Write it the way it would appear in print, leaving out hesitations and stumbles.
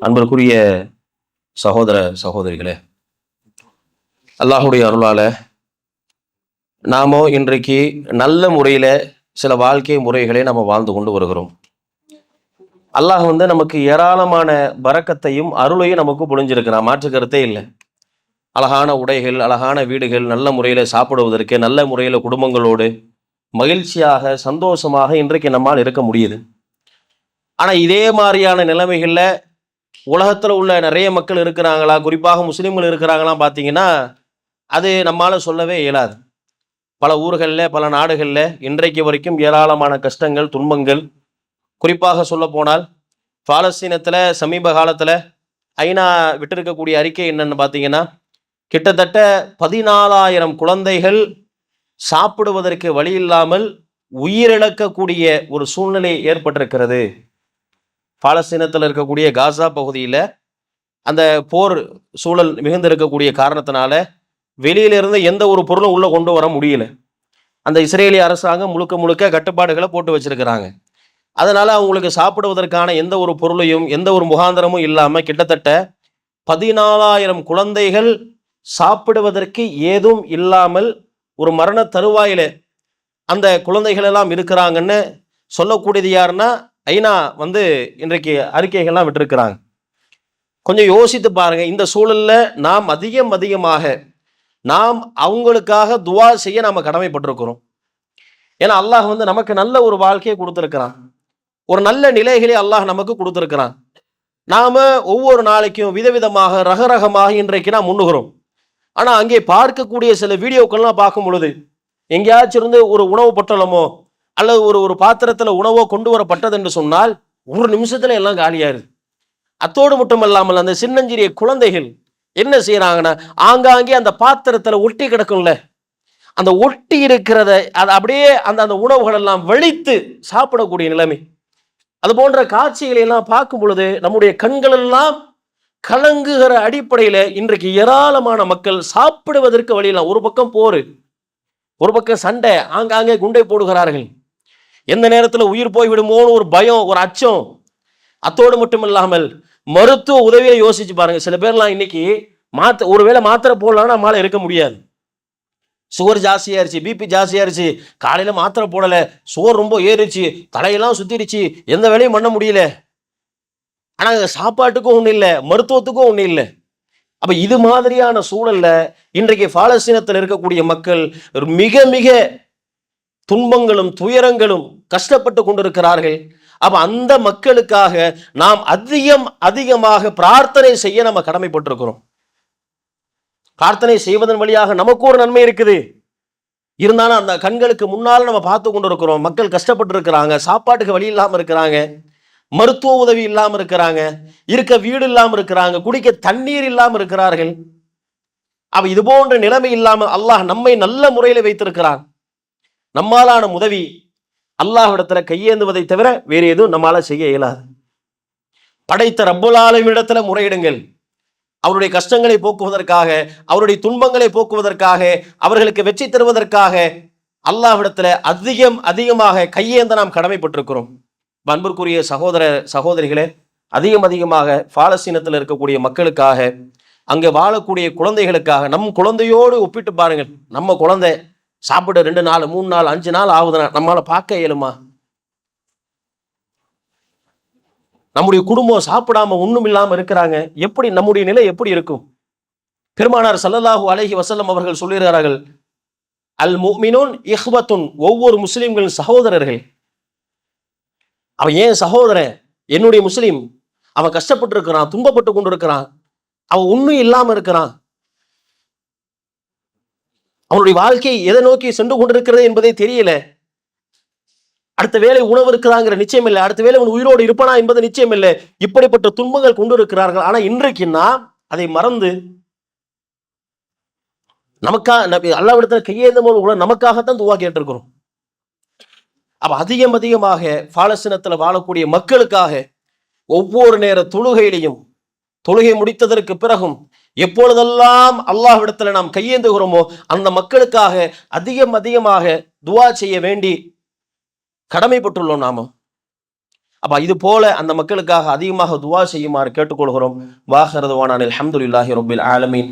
அன்பிற்குரிய சகோதர சகோதரிகளே, அல்லாஹுடைய அருளால நாமோ இன்றைக்கு நல்ல முறையில சில வாழ்க்கை முறைகளை நம்ம வாழ்ந்து கொண்டு வருகிறோம். அல்லாஹ் நமக்கு ஏராளமான பரக்கத்தையும் அருளையும் நமக்கு பொழிஞ்சிருக்கிறான், மாற்று கருத்தே இல்லை. அழகான உடைகள், அழகான வீடுகள், நல்ல முறையில சாப்பிடுவதற்கு, நல்ல முறையில குடும்பங்களோடு மகிழ்ச்சியாக சந்தோஷமாக இன்றைக்கு நம்மால் இருக்க முடியுது. ஆனா இதே மாதிரியான நிலைமைகள்ல உலகத்துல உள்ள நிறைய மக்கள் இருக்கிறாங்களா, குறிப்பாக முஸ்லீம்கள் இருக்கிறாங்களா பார்த்தீங்கன்னா அது நம்மால சொல்லவே இயலாது. பல ஊர்களில், பல நாடுகளில் இன்றைக்கு வரைக்கும் ஏராளமான கஷ்டங்கள், துன்பங்கள். குறிப்பாக சொல்ல போனால் பாலஸ்தீனத்தில் சமீப காலத்தில் ஐநா விட்டிருக்கக்கூடிய அறிக்கை என்னன்னு பார்த்தீங்கன்னா, கிட்டத்தட்ட 14,000 குழந்தைகள் சாப்பிடுவதற்கு வழி இல்லாமல் உயிரிழக்கக்கூடிய ஒரு சூழ்நிலை ஏற்பட்டிருக்கிறது. பாலஸ்தீனத்தில் இருக்கக்கூடிய காசா பகுதியில் அந்த போர் சூழல் மிகுந்திருக்கக்கூடிய காரணத்தினால வெளியிலிருந்து எந்த ஒரு பொருளும் உள்ள கொண்டு வர முடியல. அந்த இஸ்ரேலிய அரசாங்கம் முழுக்க முழுக்க கட்டுப்பாடுகளை போட்டு வச்சிருக்கிறாங்க. அதனால அவங்களுக்கு சாப்பிடுவதற்கான எந்த ஒரு பொருளையும், எந்த ஒரு முகாந்திரமும் இல்லாம கிட்டத்தட்ட 14,000 குழந்தைகள் சாப்பிடுவதற்கு ஏதும் இல்லாமல் ஒரு மரண தருவாயில அந்த குழந்தைகள் எல்லாம் இருக்கிறாங்கன்னு சொல்லக்கூடியது யாருன்னா ஐநா இன்றைக்கு அறிக்கைகள்லாம் விட்டுருக்கிறாங்க. கொஞ்சம் யோசித்து பாருங்க. இந்த சூழல்ல நாம் அதிகமாக நாம் அவங்களுக்காக துவா செய்ய நாம கடமைப்பட்டிருக்கிறோம். ஏன்னா அல்லாஹ் நமக்கு நல்ல ஒரு வாழ்க்கையை கொடுத்துருக்கிறான், ஒரு நல்ல நிலைகளை அல்லாஹ் நமக்கு கொடுத்துருக்கிறான். நாம ஒவ்வொரு நாளைக்கும் விதவிதமாக ரகரகமாக இன்றைக்கு நாம் முன்னுகிறோம். ஆனா அங்கே பார்க்கக்கூடிய சில வீடியோக்கள்லாம் பார்க்கும் பொழுது எங்கேயாச்சும் இருந்து ஒரு உணவு பொட்டலமோ அல்லது ஒரு பாத்திரத்துல உணவோ கொண்டு வரப்பட்டது என்று சொன்னால் ஒரு நிமிஷத்துல எல்லாம் காலியாயிருது. அத்தோடு மட்டும் இல்லாமல் அந்த சின்னஞ்சிறிய குழந்தைகள் என்ன செய்யறாங்கன்னா, ஆங்காங்கே அந்த பாத்திரத்துல ஒட்டி கிடக்கும்ல, அந்த ஒட்டி இருக்கிறத அது அப்படியே அந்த உணவுகள் எல்லாம் வலித்து சாப்பிடக்கூடிய நிலைமை. அது போன்ற காட்சிகளை எல்லாம் பார்க்கும் பொழுது நம்முடைய கண்கள் எல்லாம் கலங்குகிற அடிப்படையில இன்றைக்கு ஏராளமான மக்கள் சாப்பிடுவதற்கு வழியில, ஒரு பக்கம் போரு, ஒரு பக்கம் சண்டை, ஆங்காங்கே குண்டை போடுகிறார்கள். எந்த நேரத்துல உயிர் போய்விடுமோன்னு ஒரு பயம், ஒரு அச்சம். அத்தோடு மட்டும் இல்லாமல் மருத்துவ உதவியை யோசிச்சு பாருங்க. சில பேர்லாம் இன்னைக்கு ஒருவேளை மாத்திரை போடலாம், நம்மளால இருக்க முடியாது. சுகர் ஜாஸ்தியாயிருச்சு, பிபி ஜாஸ்தியாயிருச்சு, காலையில மாத்திரை போடல, சுகர் ரொம்ப ஏறிச்சு, தலையெல்லாம் சுத்திருச்சு, எந்த வேலையும் பண்ண முடியல. ஆனா சாப்பாட்டுக்கும் ஒண்ணு இல்லை, மருத்துவத்துக்கும் ஒண்ணு இல்லை. அப்ப இது மாதிரியான சூழல்ல இன்றைக்கு பாலஸ்தீனத்தில் இருக்கக்கூடிய மக்கள் மிக மிக துன்பங்களும் துயரங்களும் கஷ்டப்பட்டு கொண்டிருக்கிறார்கள். அப்ப அந்த மக்களுக்காக நாம் அதிகமாக பிரார்த்தனை செய்ய நம்ம கடமைப்பட்டிருக்கிறோம். பிரார்த்தனை செய்வதன் வழியாக நமக்கு ஒரு நன்மை இருக்குது. இருந்தாலும் அந்த கண்களுக்கு முன்னால் நம்ம பார்த்து கொண்டிருக்கிறோம், மக்கள் கஷ்டப்பட்டு இருக்கிறாங்க, சாப்பாட்டுக்கு வழி இல்லாம இருக்கிறாங்க, மருத்துவ உதவி இல்லாம இருக்கிறாங்க, இருக்க வீடு இல்லாம இருக்கிறாங்க, குடிக்க தண்ணீர் இல்லாம இருக்கிறார்கள். அப்ப இது போன்ற நிலைமை இல்லாம அல்லாஹ் நம்மை நல்ல முறையில் வைத்திருக்கிறான். நம்மாலான உதவி அல்லாஹ்விடத்துல கையேந்துவதை தவிர வேறு எதுவும் நம்மால செய்ய இயலாது. படைத்த ரப்புல் ஆலமீனிடத்துல முறையிடுங்கள். அவருடைய கஷ்டங்களை போக்குவதற்காக, அவருடைய துன்பங்களை போக்குவதற்காக, அவர்களுக்கு வெற்றி தருவதற்காக அல்லாஹ்விடத்துல அதிகமாக கையேந்த நாம் கடமைப்பட்டிருக்கிறோம். அன்பிற்குரிய சகோதர சகோதரிகளே, அதிகமாக பாலஸ்தீனத்தில் இருக்கக்கூடிய மக்களுக்காக, அங்கே வாழக்கூடிய குழந்தைகளுக்காக, நம் குழந்தையோடு ஒப்பிட்டு பாருங்கள். நம்ம குழந்தை சாப்பிட 2 நாள் 3 நாள் 5 நாள் ஆகுதுன்னா நம்மளால பார்க்க இயலுமா? நம்முடைய குடும்பம் சாப்பிடாம ஒண்ணும் இல்லாம இருக்கிறாங்க, எப்படி நம்முடைய நிலை எப்படி இருக்கும்? பெருமானார் ஸல்லல்லாஹு அலைஹி வஸல்லம் அவர்கள் சொல்லுகிறார்கள், அல் முஃமினூன் இஹ்வத்துன், ஒவ்வொரு முஸ்லிம்களின் சகோதரர்கள். அவன் ஏன் சகோதரன்? என்னுடைய முஸ்லீம், அவன் கஷ்டப்பட்டு இருக்கிறான், துன்பப்பட்டு கொண்டு இருக்கிறான், அவன் ஒன்றும் இல்லாம இருக்கிறான், அவனுடைய வாழ்க்கை எதை நோக்கி சென்று கொண்டிருக்கிறது என்பதே தெரியல, அடுத்த வேளை உணவு இருக்குதாங்கிற நிச்சயம் இல்லை, அடுத்த வேளை அவன் உயிரோடு இருப்பானா என்பது நிச்சயம் இல்லை. இப்படிப்பட்ட துன்பங்கள் கொண்டு இருக்கிறார்கள். ஆனா இன்றைக்கு நாம் அதை மறந்து அல்லாஹ்விடத்துல கையேந்தும் போது கூட நமக்காகத்தான் துவா கேட்டிருக்கிறோம். அப்ப அதிகமாக பாலஸ்தீனத்துல வாழக்கூடிய மக்களுக்காக ஒவ்வொரு நேர தொழுகையிலையும், தொழுகை முடித்ததற்கு பிறகும், எப்பொழுதெல்லாம் அல்லாஹ்விடத்துல நாம் கையேந்துகிறோமோ அந்த மக்களுக்காக அதிகமாக துவா செய்ய வேண்டி கடமைப்பட்டுள்ளோம். நாம அப்ப இது போல அந்த மக்களுக்காக அதிகமாக துவா செய்யுமாறு கேட்டுக்கொள்கிறோம். வாஹிரு தஅவானா அல்ஹம்துலில்லாஹி ரப்பில் ஆலமீன்.